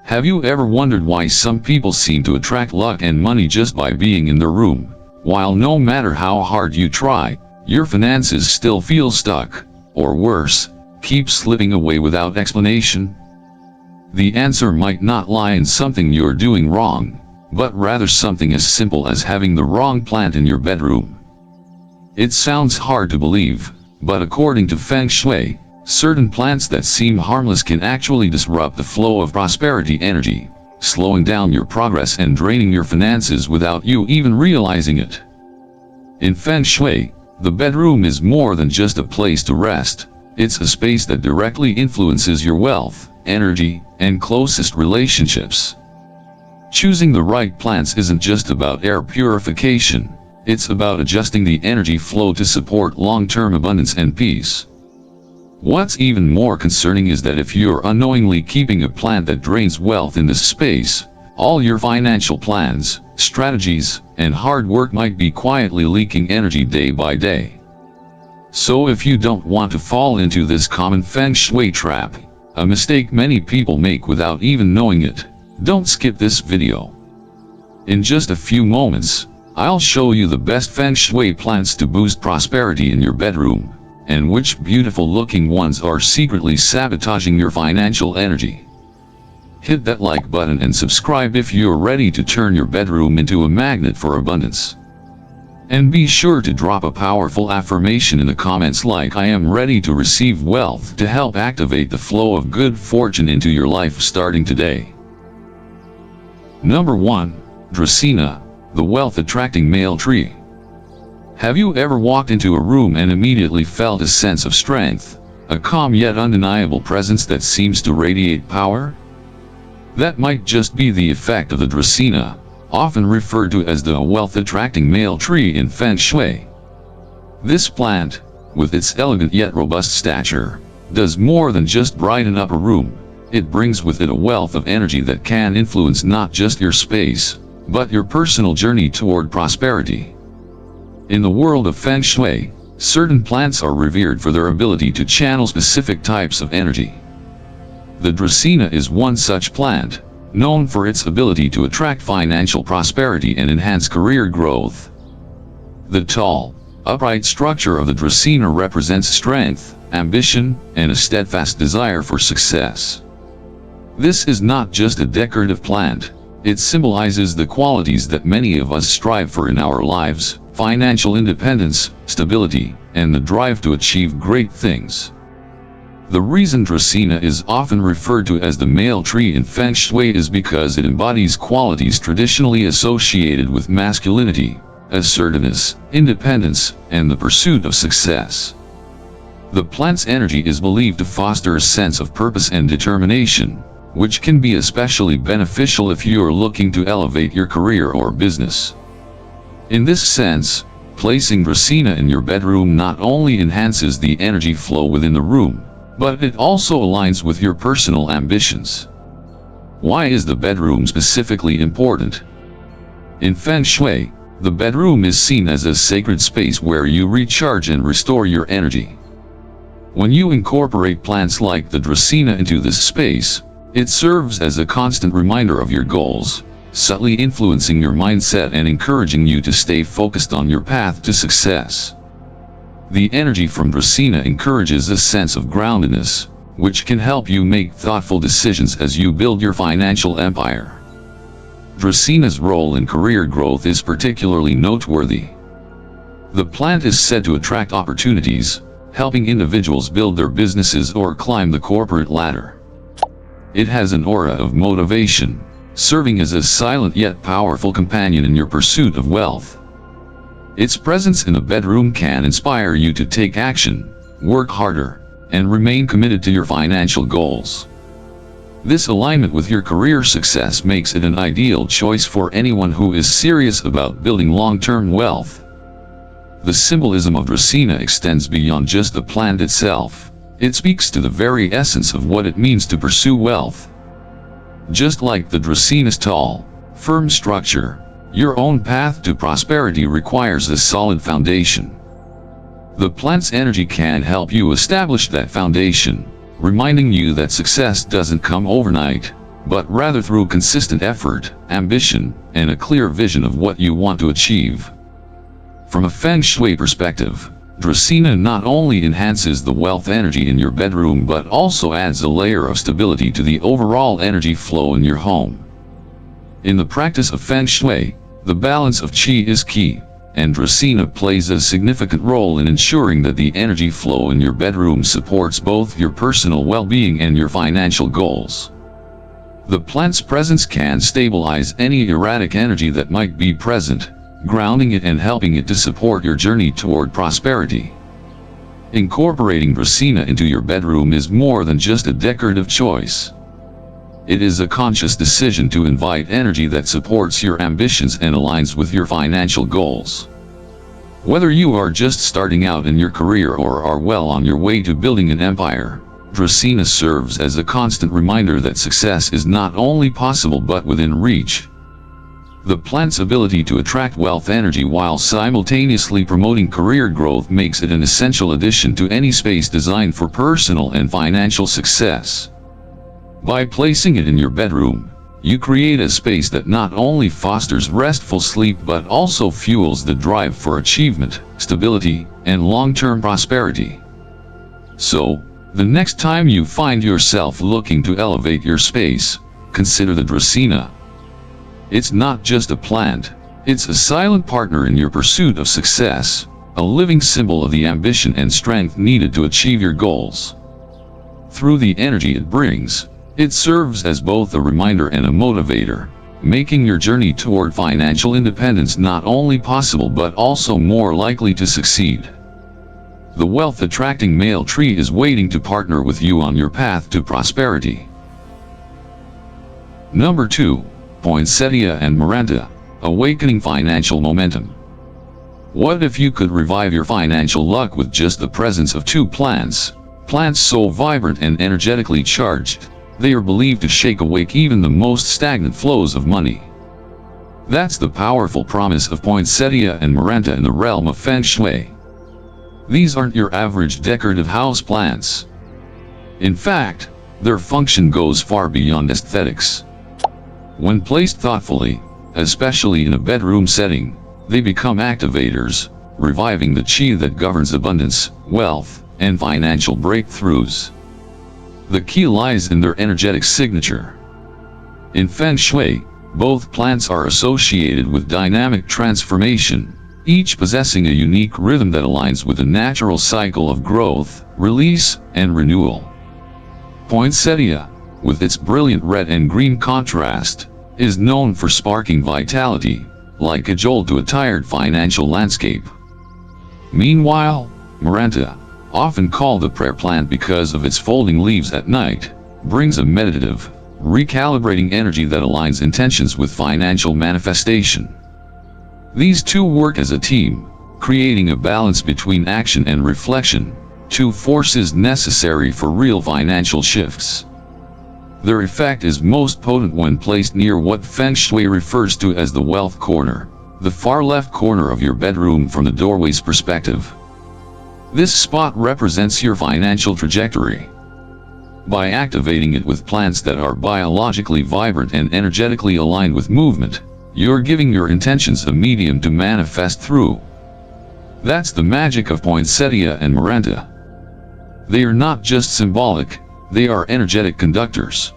Have you ever wondered why some people seem to attract luck and money just by being in their room, while no matter how hard you try, your finances still feel stuck, or worse, keep slipping away without explanation? The answer might not lie in something you're doing wrong, but rather something as simple as having the wrong plant in your bedroom. It sounds hard to believe, but according to Feng Shui, certain plants that seem harmless can actually disrupt the flow of prosperity energy, slowing down your progress and draining your finances without you even realizing it. In Feng Shui, the bedroom is more than just a place to rest. It's a space that directly influences your wealth, energy, and closest relationships. Choosing the right plants isn't just about air purification, it's about adjusting the energy flow to support long-term abundance and peace. What's even more concerning is that if you're unknowingly keeping a plant that drains wealth in this space, all your financial plans, strategies, and hard work might be quietly leaking energy day by day. So if you don't want to fall into this common Feng Shui trap, a mistake many people make without even knowing it, don't skip this video. In just a few moments, I'll show you the best Feng Shui plants to boost prosperity in your bedroom, and which beautiful looking ones are secretly sabotaging your financial energy. Hit that like button and subscribe if you're ready to turn your bedroom into a magnet for abundance. And be sure to drop a powerful affirmation in the comments like "I am ready to receive wealth" to help activate the flow of good fortune into your life starting today. Number 1. Dracaena, the wealth-attracting male tree. Have you ever walked into a room and immediately felt a sense of strength, a calm yet undeniable presence that seems to radiate power? That might just be the effect of the Dracaena, often referred to as the wealth-attracting male tree in Feng Shui. This plant, with its elegant yet robust stature, does more than just brighten up a room. It brings with it a wealth of energy that can influence not just your space, but your personal journey toward prosperity. In the world of Feng Shui, certain plants are revered for their ability to channel specific types of energy. The Dracaena is one such plant, known for its ability to attract financial prosperity and enhance career growth. The tall, upright structure of the Dracaena represents strength, ambition, and a steadfast desire for success. This is not just a decorative plant, it symbolizes the qualities that many of us strive for in our lives: financial independence, stability, and the drive to achieve great things. The reason Dracaena is often referred to as the male tree in Feng Shui is because it embodies qualities traditionally associated with masculinity: assertiveness, independence, and the pursuit of success. The plant's energy is believed to foster a sense of purpose and determination, which can be especially beneficial if you are looking to elevate your career or business. In this sense, placing Dracaena in your bedroom not only enhances the energy flow within the room, but it also aligns with your personal ambitions. Why is the bedroom specifically important? In Feng Shui, the bedroom is seen as a sacred space where you recharge and restore your energy. When you incorporate plants like the Dracaena into this space, it serves as a constant reminder of your goals, subtly influencing your mindset and encouraging you to stay focused on your path to success. The energy from Dracaena encourages a sense of groundedness, which can help you make thoughtful decisions as you build your financial empire. Dracaena's role in career growth is particularly noteworthy. The plant is said to attract opportunities, helping individuals build their businesses or climb the corporate ladder. It has an aura of motivation, serving as a silent yet powerful companion in your pursuit of wealth. Its presence in a bedroom can inspire you to take action, work harder, and remain committed to your financial goals. This alignment with your career success makes it an ideal choice for anyone who is serious about building long-term wealth. The symbolism of Dracaena extends beyond just the plant itself. It speaks to the very essence of what it means to pursue wealth. Just like the Dracaena's tall, firm structure, your own path to prosperity requires a solid foundation. The plant's energy can help you establish that foundation, reminding you that success doesn't come overnight, but rather through consistent effort, ambition, and a clear vision of what you want to achieve. From a Feng Shui perspective, Dracaena not only enhances the wealth energy in your bedroom but also adds a layer of stability to the overall energy flow in your home. In the practice of Feng Shui, the balance of qi is key, and Dracaena plays a significant role in ensuring that the energy flow in your bedroom supports both your personal well-being and your financial goals. The plant's presence can stabilize any erratic energy that might be present, grounding it and helping it to support your journey toward prosperity. Incorporating Dracaena into your bedroom is more than just a decorative choice. It is a conscious decision to invite energy that supports your ambitions and aligns with your financial goals. Whether you are just starting out in your career or are well on your way to building an empire, Dracaena serves as a constant reminder that success is not only possible but within reach. The plant's ability to attract wealth energy while simultaneously promoting career growth makes it an essential addition to any space designed for personal and financial success. By placing it in your bedroom, you create a space that not only fosters restful sleep but also fuels the drive for achievement, stability, and long-term prosperity. So, the next time you find yourself looking to elevate your space, consider the Dracaena. It's not just a plant, it's a silent partner in your pursuit of success, a living symbol of the ambition and strength needed to achieve your goals. Through the energy it brings, it serves as both a reminder and a motivator, making your journey toward financial independence not only possible but also more likely to succeed. The wealth-attracting male tree is waiting to partner with you on your path to prosperity. Number 2. Poinsettia and maranta, awakening financial momentum. What if you could revive your financial luck with just the presence of two plants so vibrant and energetically charged, they are believed to shake awake even the most stagnant flows of money? That's the powerful promise of poinsettia and maranta in the realm of Feng Shui. These aren't your average decorative house plants. In fact, their function goes far beyond aesthetics. When placed thoughtfully, especially in a bedroom setting, they become activators, reviving the qi that governs abundance, wealth, and financial breakthroughs. The key lies in their energetic signature. In Feng Shui, both plants are associated with dynamic transformation, each possessing a unique rhythm that aligns with the natural cycle of growth, release, and renewal. Poinsettia, with its brilliant red and green contrast, is known for sparking vitality, like a jolt to a tired financial landscape. Meanwhile, maranta, often called the prayer plant because of its folding leaves at night, brings a meditative, recalibrating energy that aligns intentions with financial manifestation. These two work as a team, creating a balance between action and reflection, two forces necessary for real financial shifts. Their effect is most potent when placed near what Feng Shui refers to as the wealth corner, the far left corner of your bedroom from the doorway's perspective. This spot represents your financial trajectory. By activating it with plants that are biologically vibrant and energetically aligned with movement, you're giving your intentions a medium to manifest through. That's the magic of poinsettia and maranta. They are not just symbolic, they are energetic conductors.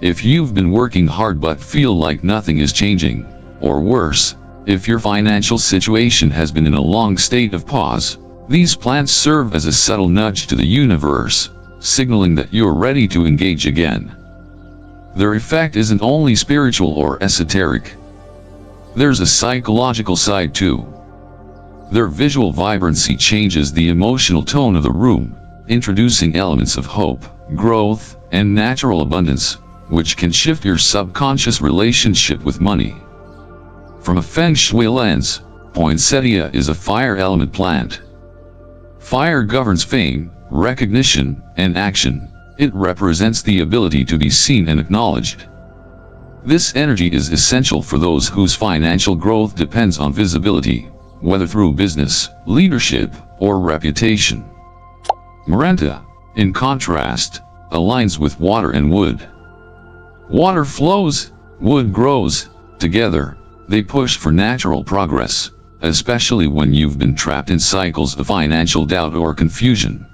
If you've been working hard but feel like nothing is changing, or worse, if your financial situation has been in a long state of pause, these plants serve as a subtle nudge to the universe, signaling that you're ready to engage again. Their effect isn't only spiritual or esoteric. There's a psychological side too. Their visual vibrancy changes the emotional tone of the room, introducing elements of hope, growth, and natural abundance, which can shift your subconscious relationship with money. From a Feng Shui lens, poinsettia is a fire element plant. Fire governs fame, recognition, and action. It represents the ability to be seen and acknowledged. This energy is essential for those whose financial growth depends on visibility, whether through business, leadership, or reputation. Maranta, in contrast, aligns with water and wood. Water flows, wood grows, together, they push for natural progress, especially when you've been trapped in cycles of financial doubt or confusion.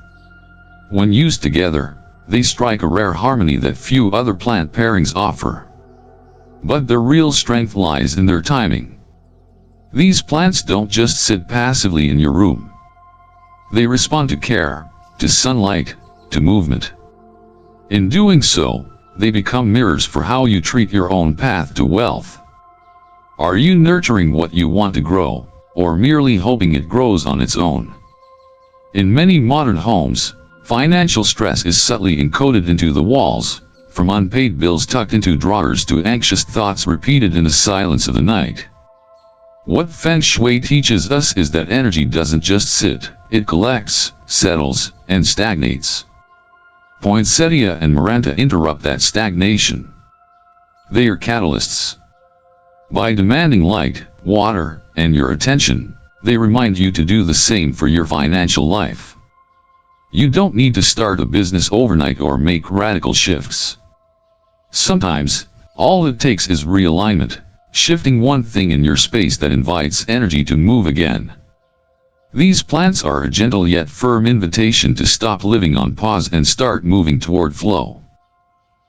When used together, they strike a rare harmony that few other plant pairings offer. But their real strength lies in their timing. These plants don't just sit passively in your room. They respond to care, to sunlight, to movement. In doing so, they become mirrors for how you treat your own path to wealth. Are you nurturing what you want to grow, or merely hoping it grows on its own? In many modern homes, financial stress is subtly encoded into the walls, from unpaid bills tucked into drawers to anxious thoughts repeated in the silence of the night. What Feng Shui teaches us is that energy doesn't just sit, it collects, settles, and stagnates. Poinsettia and maranta interrupt that stagnation. They are catalysts. By demanding light, water, and your attention, they remind you to do the same for your financial life. You don't need to start a business overnight or make radical shifts. Sometimes, all it takes is realignment, shifting one thing in your space that invites energy to move again. These plants are a gentle yet firm invitation to stop living on pause and start moving toward flow.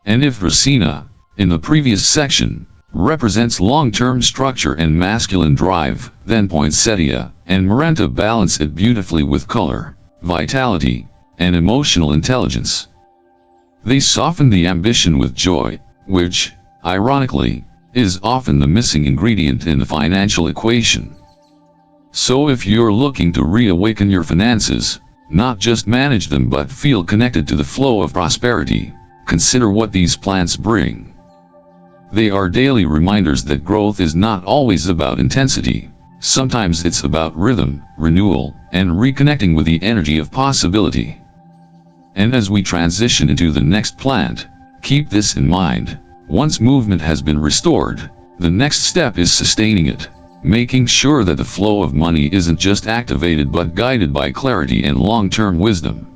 And if Dracaena, in the previous section, represents long-term structure and masculine drive, then Poinsettia and maranta balance it beautifully with color, vitality, and emotional intelligence. They soften the ambition with joy, which, ironically, is often the missing ingredient in the financial equation. So if you're looking to reawaken your finances, not just manage them but feel connected to the flow of prosperity, consider what these plants bring. They are daily reminders that growth is not always about intensity. Sometimes it's about rhythm, renewal, and reconnecting with the energy of possibility. And as we transition into the next plant, keep this in mind. Once movement has been restored, the next step is sustaining it, making sure that the flow of money isn't just activated but guided by clarity and long-term wisdom.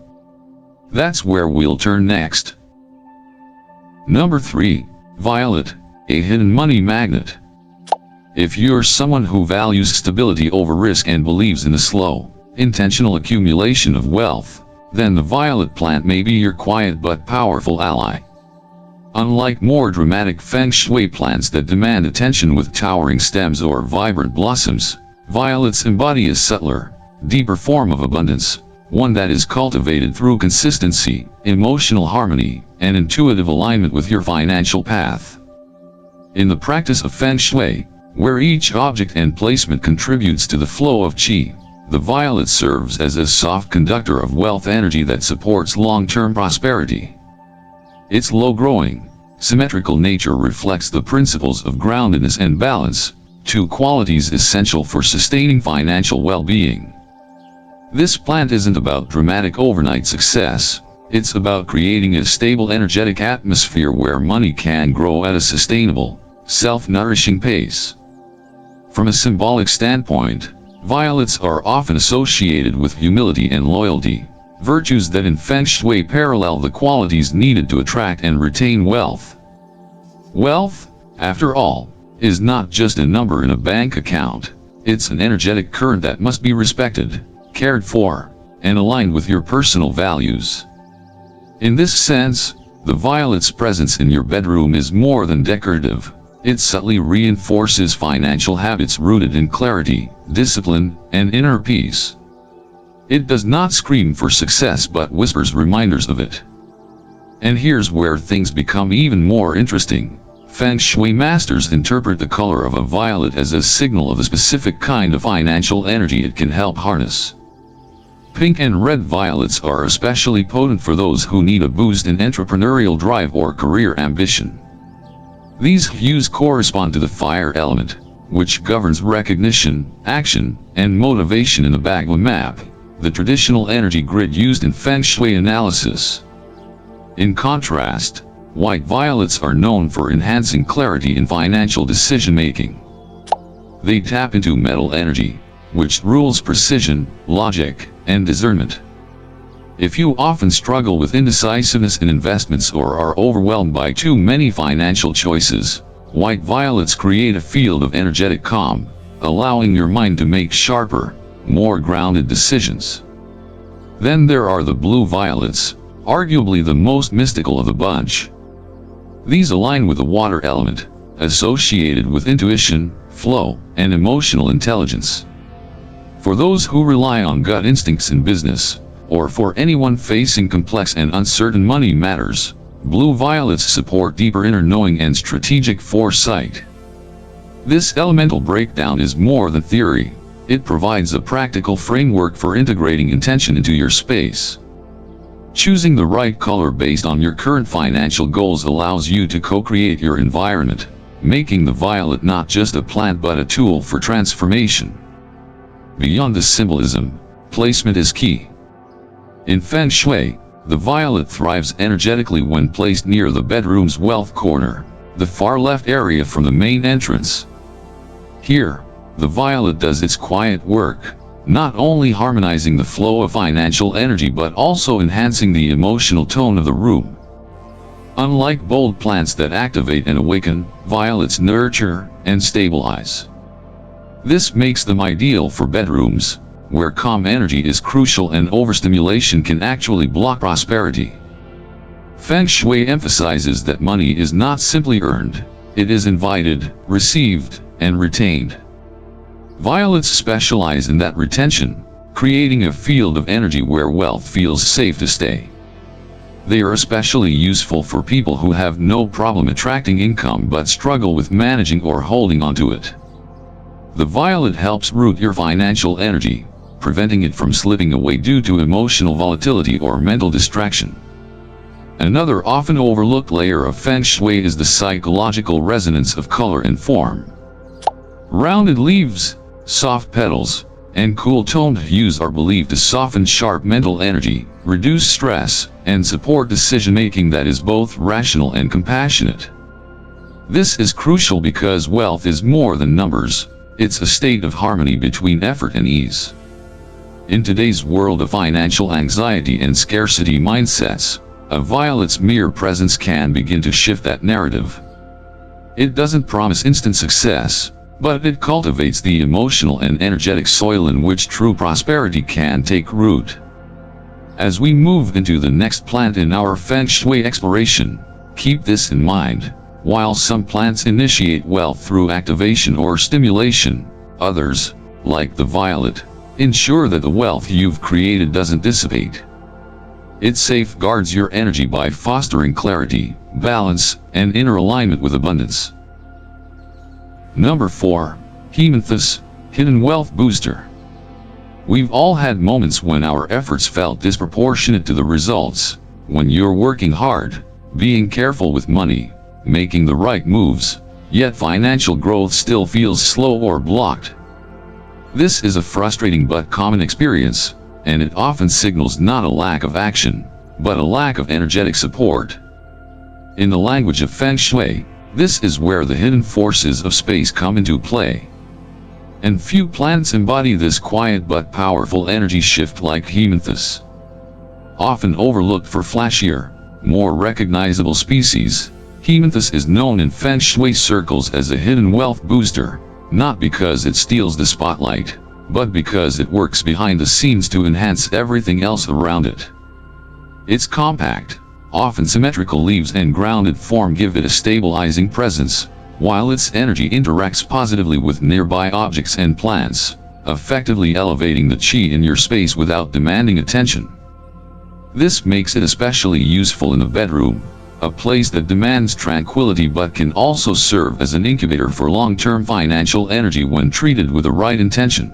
That's where we'll turn next. Number 3. Violet, a hidden money magnet. If you're someone who values stability over risk and believes in the slow, intentional accumulation of wealth, then the violet plant may be your quiet but powerful ally. Unlike more dramatic Feng Shui plants that demand attention with towering stems or vibrant blossoms, violets embody a subtler, deeper form of abundance, one that is cultivated through consistency, emotional harmony, and intuitive alignment with your financial path. In the practice of Feng Shui, where each object and placement contributes to the flow of qi, the violet serves as a soft conductor of wealth energy that supports long-term prosperity. Its low-growing, symmetrical nature reflects the principles of groundedness and balance, two qualities essential for sustaining financial well-being. This plant isn't about dramatic overnight success, it's about creating a stable energetic atmosphere where money can grow at a sustainable, self-nourishing pace. From a symbolic standpoint, violets are often associated with humility and loyalty, virtues that in Feng Shui parallel the qualities needed to attract and retain wealth. Wealth, after all, is not just a number in a bank account, it's an energetic current that must be respected, cared for, and aligned with your personal values. In this sense, the violet's presence in your bedroom is more than decorative. It subtly reinforces financial habits rooted in clarity, discipline, and inner peace. It does not scream for success but whispers reminders of it. And here's where things become even more interesting. Feng Shui masters interpret the color of a violet as a signal of a specific kind of financial energy it can help harness. Pink and red violets are especially potent for those who need a boost in entrepreneurial drive or career ambition. These hues correspond to the fire element, which governs recognition, action, and motivation in the Bagua map, the traditional energy grid used in Feng Shui analysis. In contrast, white violets are known for enhancing clarity in financial decision-making. They tap into metal energy, which rules precision, logic, and discernment. If you often struggle with indecisiveness in investments or are overwhelmed by too many financial choices, white violets create a field of energetic calm, allowing your mind to make sharper, more grounded decisions. Then there are the blue violets, arguably the most mystical of the bunch. These align with the water element, associated with intuition, flow, and emotional intelligence. For those who rely on gut instincts in business, or for anyone facing complex and uncertain money matters, blue violets support deeper inner knowing and strategic foresight. This elemental breakdown is more than theory. It provides a practical framework for integrating intention into your space. Choosing the right color based on your current financial goals allows you to co-create your environment, making the violet not just a plant but a tool for transformation. Beyond the symbolism, placement is key. In Feng Shui, the violet thrives energetically when placed near the bedroom's wealth corner, the far left area from the main entrance. Here, the violet does its quiet work, not only harmonizing the flow of financial energy but also enhancing the emotional tone of the room. Unlike bold plants that activate and awaken, violets nurture and stabilize. This makes them ideal for bedrooms, where calm energy is crucial and overstimulation can actually block prosperity. Feng Shui emphasizes that money is not simply earned, it is invited, received, and retained. Violets specialize in that retention, creating a field of energy where wealth feels safe to stay. They are especially useful for people who have no problem attracting income but struggle with managing or holding onto it. The violet helps root your financial energy, preventing it from slipping away due to emotional volatility or mental distraction. Another often overlooked layer of Feng Shui is the psychological resonance of color and form. Rounded leaves, soft petals, and cool-toned hues are believed to soften sharp mental energy, reduce stress, and support decision-making that is both rational and compassionate. This is crucial because wealth is more than numbers, it's a state of harmony between effort and ease. In today's world of financial anxiety and scarcity mindsets, a violet's mere presence can begin to shift that narrative. It doesn't promise instant success, but it cultivates the emotional and energetic soil in which true prosperity can take root. As we move into the next plant in our Feng Shui exploration, keep this in mind. While some plants initiate wealth through activation or stimulation, others, like the violet, ensure that the wealth you've created doesn't dissipate. It safeguards your energy by fostering clarity, balance, and inner alignment with abundance. Number 4. Hethus, Hidden Wealth Booster. We've all had moments when our efforts felt disproportionate to the results, when you're working hard, being careful with money, making the right moves, yet financial growth still feels slow or blocked. This is a frustrating but common experience, and it often signals not a lack of action, but a lack of energetic support. In the language of Feng Shui, this is where the hidden forces of space come into play. And few plants embody this quiet but powerful energy shift like Hethus. Often overlooked for flashier, more recognizable species, Hethus is known in Feng Shui circles as a hidden wealth booster, not because it steals the spotlight, but because it works behind the scenes to enhance everything else around it. Its compact, often symmetrical leaves and grounded form give it a stabilizing presence, while its energy interacts positively with nearby objects and plants, effectively elevating the chi in your space without demanding attention. This makes it especially useful in the bedroom, a place that demands tranquility but can also serve as an incubator for long-term financial energy when treated with the right intention.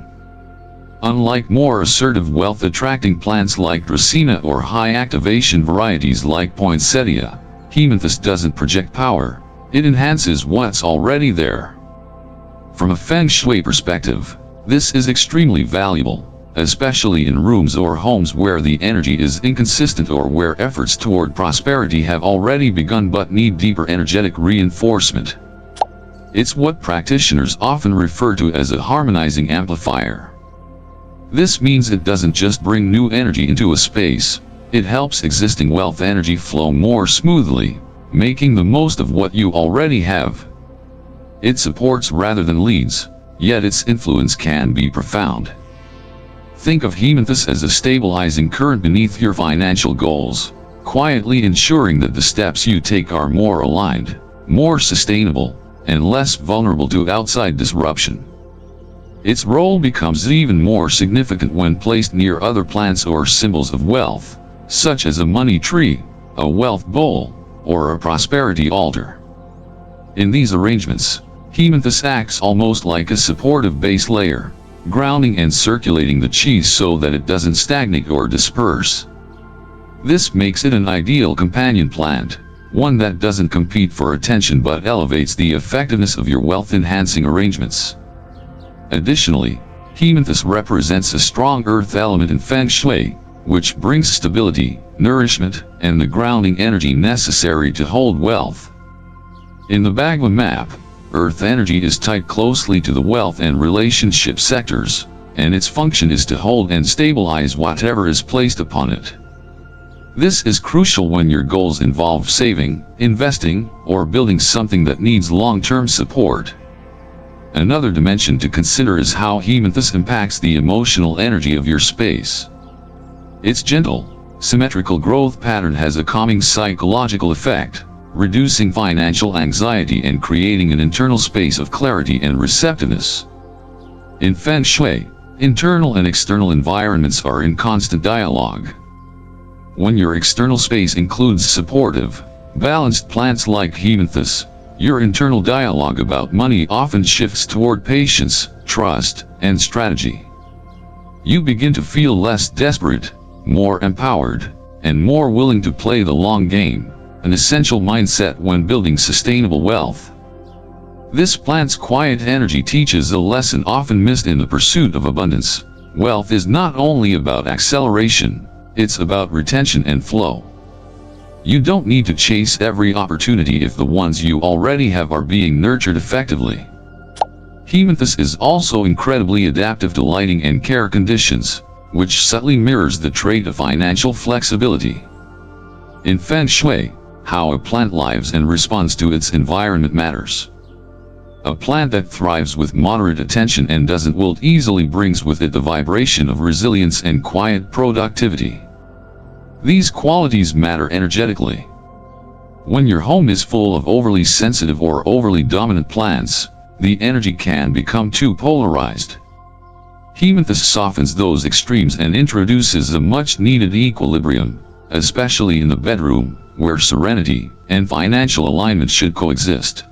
Unlike more assertive wealth-attracting plants like Dracaena or high-activation varieties like Poinsettia, Hethus doesn't project power, it enhances what's already there. From a Feng Shui perspective, this is extremely valuable, especially in rooms or homes where the energy is inconsistent or where efforts toward prosperity have already begun but need deeper energetic reinforcement. It's what practitioners often refer to as a harmonizing amplifier. This means it doesn't just bring new energy into a space, It helps existing wealth energy flow more smoothly, making the most of what you already have. It supports rather than leads, yet its influence can be profound. Think of Hethus as a stabilizing current beneath your financial goals, quietly ensuring that the steps you take are more aligned, more sustainable, and less vulnerable to outside disruption. Its role becomes even more significant when placed near other plants or symbols of wealth, such as a money tree, a wealth bowl, or a prosperity altar. In these arrangements, Hethus acts almost like a supportive base layer, grounding and circulating the chi so that it doesn't stagnate or disperse. This makes it an ideal companion plant, one that doesn't compete for attention but elevates the effectiveness of your wealth-enhancing arrangements. Additionally, Hethus represents a strong earth element in Feng Shui, which brings stability, nourishment, and the grounding energy necessary to hold wealth. In the Bhagwan map, earth energy is tied closely to the wealth and relationship sectors, and its function is to hold and stabilize whatever is placed upon it. This is crucial when your goals involve saving, investing, or building something that needs long-term support. Another dimension to consider is how Hethus impacts the emotional energy of your space. Its gentle, symmetrical growth pattern has a calming psychological effect, reducing financial anxiety and creating an internal space of clarity and receptiveness. In Feng Shui, internal and external environments are in constant dialogue. When your external space includes supportive, balanced plants like Hethus, your internal dialogue about money often shifts toward patience, trust, and strategy. You begin to feel less desperate, more empowered, and more willing to play the long game, an essential mindset when building sustainable wealth. This plant's quiet energy teaches a lesson often missed in the pursuit of abundance. Wealth is not only about acceleration, it's about retention and flow. You don't need to chase every opportunity if the ones you already have are being nurtured effectively. Hethus is also incredibly adaptive to lighting and care conditions, which subtly mirrors the trait of financial flexibility. In Feng Shui, how a plant lives and responds to its environment matters. A plant that thrives with moderate attention and doesn't wilt easily brings with it the vibration of resilience and quiet productivity. These qualities matter energetically. When your home is full of overly sensitive or overly dominant plants, the energy can become too polarized. Hethus softens those extremes and introduces a much-needed equilibrium, especially in the bedroom, where serenity and financial alignment should coexist.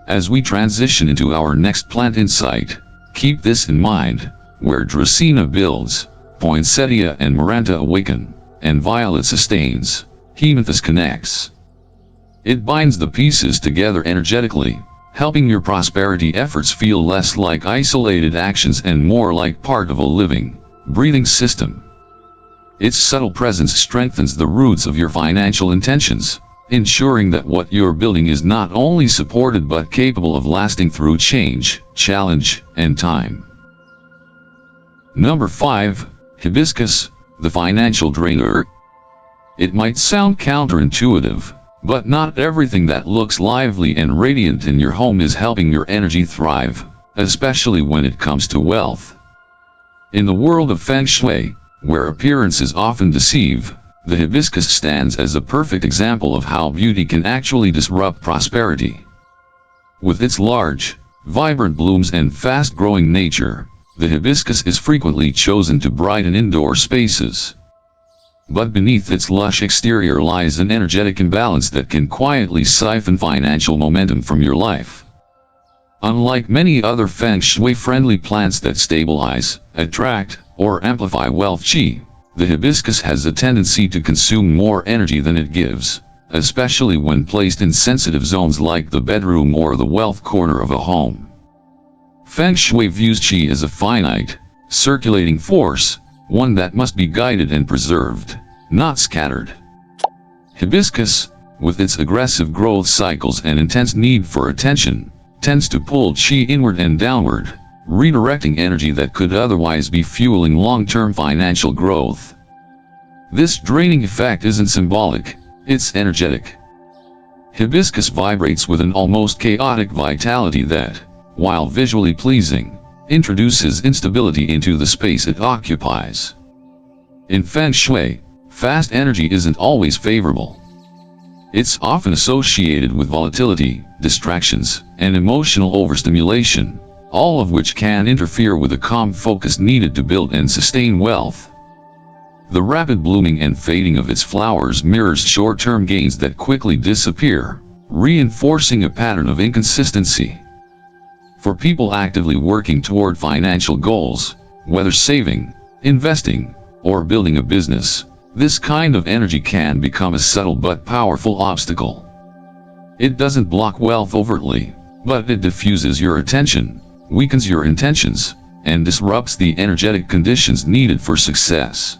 As we transition into our next plant insight, keep this in mind: where Dracaena builds, Poinsettia and Maranta awaken, and Violet sustains, Hethus connects. It binds the pieces together energetically, helping your prosperity efforts feel less like isolated actions and more like part of a living, breathing system. Its subtle presence strengthens the roots of your financial intentions, ensuring that what you're building is not only supported but capable of lasting through change, challenge, and time. Number 5. Hibiscus, the financial drainer. It might sound counterintuitive, but not everything that looks lively and radiant in your home is helping your energy thrive, especially when it comes to wealth. In the world of Feng Shui, where appearances often deceive, the hibiscus stands as a perfect example of how beauty can actually disrupt prosperity. With its large, vibrant blooms and fast-growing nature, the hibiscus is frequently chosen to brighten indoor spaces. But beneath its lush exterior lies an energetic imbalance that can quietly siphon financial momentum from your life. Unlike many other Feng Shui-friendly plants that stabilize, attract, or amplify wealth chi, the hibiscus has a tendency to consume more energy than it gives, especially when placed in sensitive zones like the bedroom or the wealth corner of a home. Feng Shui views qi as a finite, circulating force, one that must be guided and preserved, not scattered. Hibiscus, with its aggressive growth cycles and intense need for attention, tends to pull qi inward and downward, redirecting energy that could otherwise be fueling long-term financial growth. This draining effect isn't symbolic, it's energetic. Hibiscus vibrates with an almost chaotic vitality that, while visually pleasing, introduces instability into the space it occupies. In Feng Shui, fast energy isn't always favorable. It's often associated with volatility, distractions, and emotional overstimulation, all of which can interfere with the calm focus needed to build and sustain wealth. The rapid blooming and fading of its flowers mirrors short-term gains that quickly disappear, reinforcing a pattern of inconsistency. For people actively working toward financial goals, whether saving, investing, or building a business, this kind of energy can become a subtle but powerful obstacle. It doesn't block wealth overtly, but it diffuses your attention, weakens your intentions, and disrupts the energetic conditions needed for success.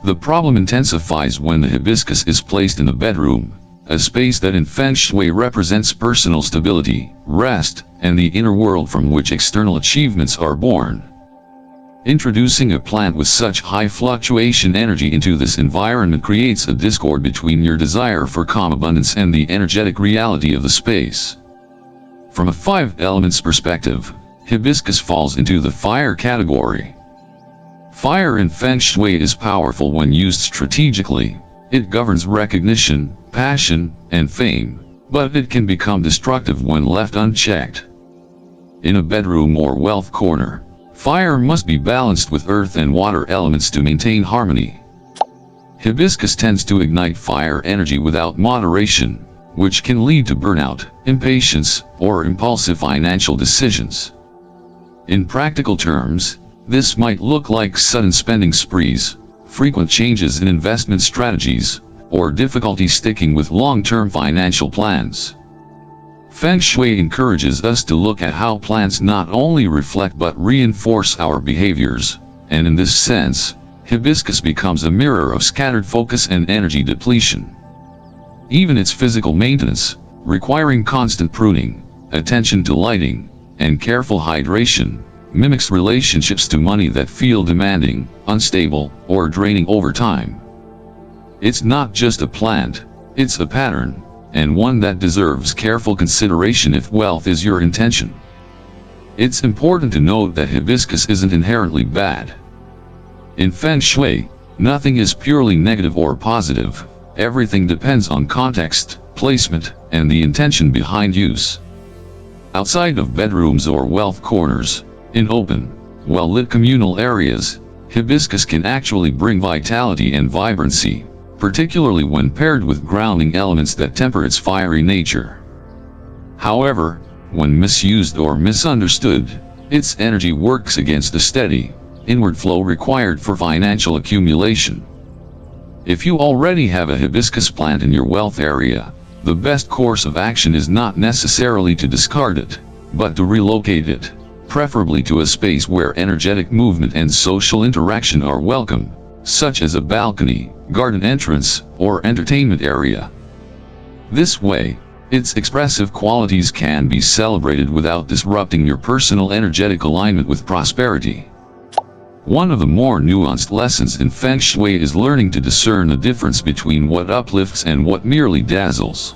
The problem intensifies when the hibiscus is placed in the bedroom, a space that in Feng Shui represents personal stability, rest, and the inner world from which external achievements are born. Introducing a plant with such high fluctuation energy into this environment creates a discord between your desire for calm abundance and the energetic reality of the space. From a 5 elements perspective, hibiscus falls into the fire category. Fire in Feng Shui is powerful when used strategically. It governs recognition, passion, and fame, but it can become destructive when left unchecked. In a bedroom or wealth corner, fire must be balanced with earth and water elements to maintain harmony. Hibiscus tends to ignite fire energy without moderation, which can lead to burnout, impatience, or impulsive financial decisions. In practical terms, this might look like sudden spending sprees, frequent changes in investment strategies, or difficulty sticking with long-term financial plans. Feng Shui encourages us to look at how plants not only reflect but reinforce our behaviors, and in this sense, hibiscus becomes a mirror of scattered focus and energy depletion. Even its physical maintenance, requiring constant pruning, attention to lighting, and careful hydration, mimics relationships to money that feel demanding, unstable, or draining over time. It's not just a plant, it's a pattern, and one that deserves careful consideration if wealth is your intention. It's important to note that hibiscus isn't inherently bad. In Feng Shui, nothing is purely negative or positive, everything depends on context, placement, and the intention behind use. Outside of bedrooms or wealth corners, in open, well-lit communal areas, hibiscus can actually bring vitality and vibrancy, particularly when paired with grounding elements that temper its fiery nature. However, when misused or misunderstood, its energy works against the steady, inward flow required for financial accumulation. If you already have a hibiscus plant in your wealth area, the best course of action is not necessarily to discard it, but to relocate it, preferably to a space where energetic movement and social interaction are welcome, such as a balcony, garden entrance, or entertainment area. This way, its expressive qualities can be celebrated without disrupting your personal energetic alignment with prosperity. One of the more nuanced lessons in Feng Shui is learning to discern the difference between what uplifts and what merely dazzles.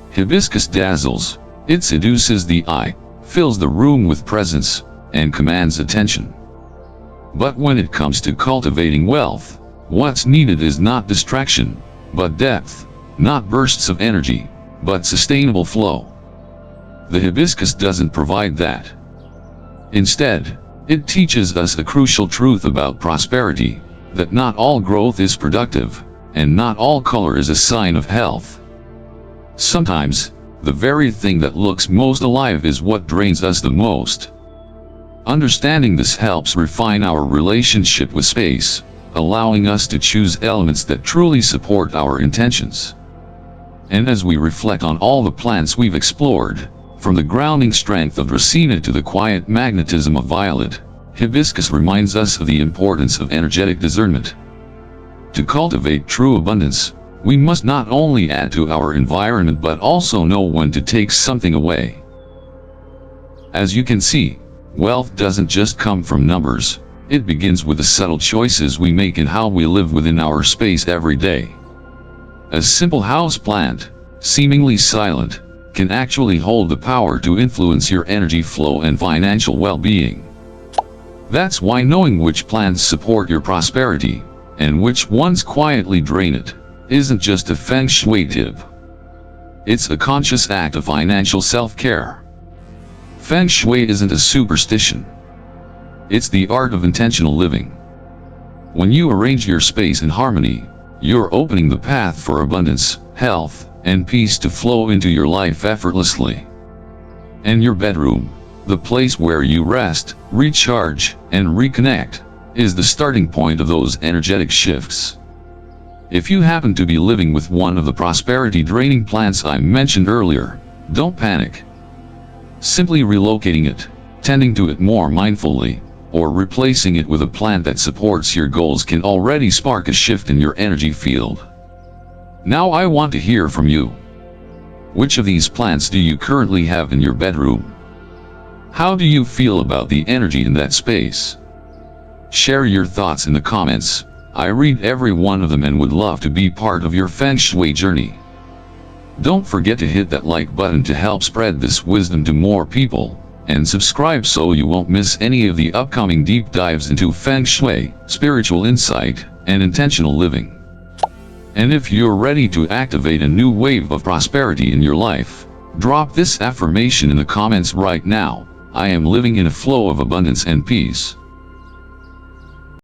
Hibiscus dazzles, it seduces the eye, fills the room with presence, and commands attention. But when it comes to cultivating wealth, what's needed is not distraction, but depth, not bursts of energy, but sustainable flow. The hibiscus doesn't provide that. Instead, it teaches us a crucial truth about prosperity, that not all growth is productive, and not all color is a sign of health. Sometimes, the very thing that looks most alive is what drains us the most. Understanding this helps refine our relationship with space, allowing us to choose elements that truly support our intentions. And as we reflect on all the plants we've explored, from the grounding strength of Dracaena to the quiet magnetism of violet, hibiscus reminds us of the importance of energetic discernment. To cultivate true abundance, we must not only add to our environment but also know when to take something away. As you can see, wealth doesn't just come from numbers, It begins with the subtle choices we make and how we live within our space every day. A simple houseplant, seemingly silent, can actually hold the power to influence your energy flow and financial well-being. That's why knowing which plants support your prosperity, and which ones quietly drain it, isn't just a Feng Shui tip. It's a conscious act of financial self-care. Feng Shui isn't a superstition. It's the art of intentional living. When you arrange your space in harmony, you're opening the path for abundance, health, and peace to flow into your life effortlessly. And your bedroom, the place where you rest, recharge, and reconnect, is the starting point of those energetic shifts. If you happen to be living with one of the prosperity-draining plants I mentioned earlier, don't panic. Simply relocating it, tending to it more mindfully, or replacing it with a plant that supports your goals can already spark a shift in your energy field. Now I want to hear from you. Which of these plants do you currently have in your bedroom? How do you feel about the energy in that space? Share your thoughts in the comments. I read every one of them and would love to be part of your Feng Shui journey. Don't forget to hit that like button to help spread this wisdom to more people, and subscribe so you won't miss any of the upcoming deep dives into Feng Shui, spiritual insight, and intentional living. And if you're ready to activate a new wave of prosperity in your life, drop this affirmation in the comments right now: I am living in a flow of abundance and peace.